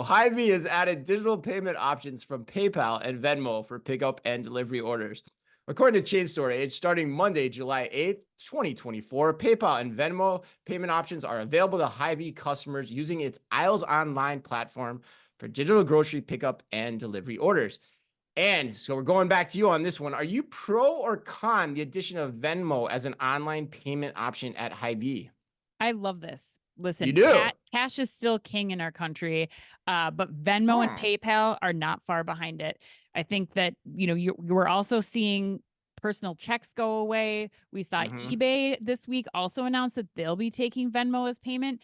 Hy-Vee has added digital payment options from PayPal and Venmo for pickup and delivery orders. According to Chain Store Age, starting Monday, July 8th, 2024, PayPal and Venmo payment options are available to Hy-Vee customers using its Aisles Online platform for digital grocery pickup and delivery orders. And so we're going back to you on this one. Are you pro or con the addition of Venmo as an online payment option at Hy-Vee? I love this. You Listen, do? cash is still king in our country, but Venmo and Hmm. PayPal are not far behind it. I think that, we're also seeing personal checks go away. We saw Mm-hmm. eBay this week also announce that they'll be taking Venmo as payment.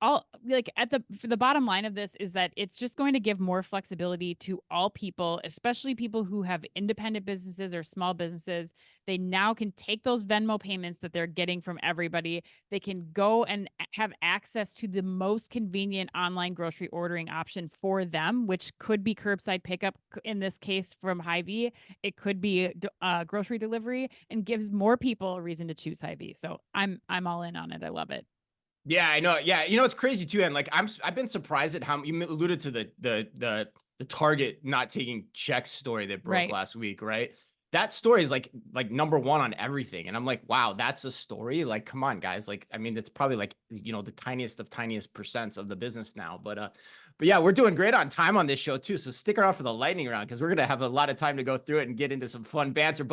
All like at the for the bottom line of this is that it's just going to give more flexibility to all people, especially people who have independent businesses or small businesses. They now can take those Venmo payments that they're getting from everybody. They can go and have access to the most convenient online grocery ordering option for them, which could be curbside pickup in this case from Hy-Vee. It could be grocery delivery, and gives more people a reason to choose Hy-Vee. So I'm all in on it. I love it. Yeah, I know. Yeah, it's crazy too, and like I've been surprised at how you alluded to the Target not taking checks story that broke Right. last week, right? That story is like number one on everything, and I'm like, wow, that's a story. Like, come on, guys. Like, I mean, it's probably like the tiniest of tiniest percents of the business now, but yeah, we're doing great on time on this show too. So stick around for the lightning round because we're gonna have a lot of time to go through it and get into some fun banter.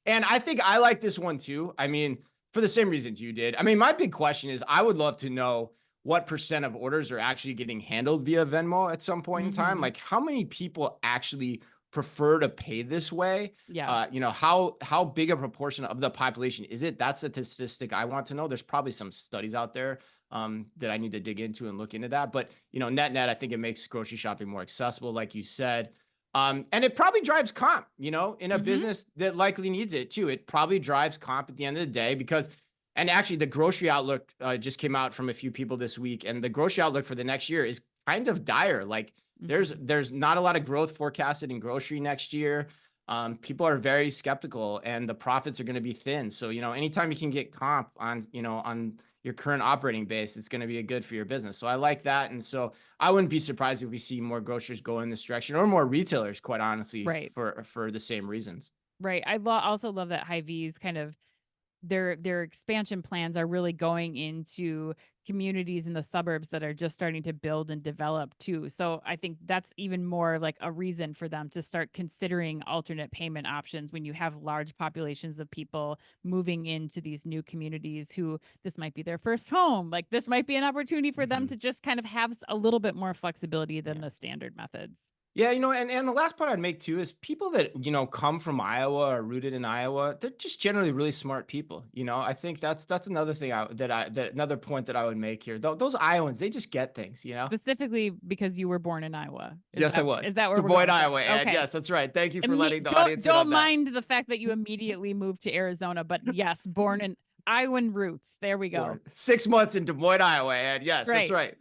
And I think I like this one too. I mean, for the same reasons you did. I mean, my big question is I would love to know what percent of orders are actually getting handled via Venmo at some point in time. Mhm. Like how many people actually prefer to pay this way? Yeah. How big a proportion of the population is it? That's a statistic I want to know. There's probably some studies out there that I need to dig into and look into that. But net net, I think it makes grocery shopping more accessible, like you said. And it probably drives comp, in a Mhm. business that likely needs it too. It probably drives comp at the end of the day because, and actually, the grocery outlook just came out from a few people this week, and the grocery outlook for the next year is kind of dire. Like, Mhm. there's not a lot of growth forecasted in grocery next year. People are very skeptical, and the profits are going to be thin. So, anytime you can get comp on your current operating base, it's going to be a good for your business. So I like that, and so I wouldn't be surprised if we see more grocers go in this direction or more retailers, quite honestly, Right. for the same reasons. Right. Also love that Hy-Vee's kind of their expansion plans are really going into communities in the suburbs that are just starting to build and develop too. So I think that's even more like a reason for them to start considering alternate payment options when you have large populations of people moving into these new communities who this might be their first home. Like this might be an opportunity for them Mhm. to just kind of have a little bit more flexibility than Yeah. the standard methods. Yeah, and the last point I'd make too is people that, come from Iowa or rooted in Iowa, they're just generally really smart people. I think that's another thing that another point that I would make here. Those Iowans, they just get things. Specifically because you were born in Iowa. Yes, I Is was. that where Des we're Moines, going with that? Iowa. And Okay. yes, that's right. Thank you for letting the Don't audience in on that. mind the fact that you immediately moved to Arizona, but yes, born in Iowan roots. There we go. For 6 months in Des Moines, Iowa. And yes, that's Great. right.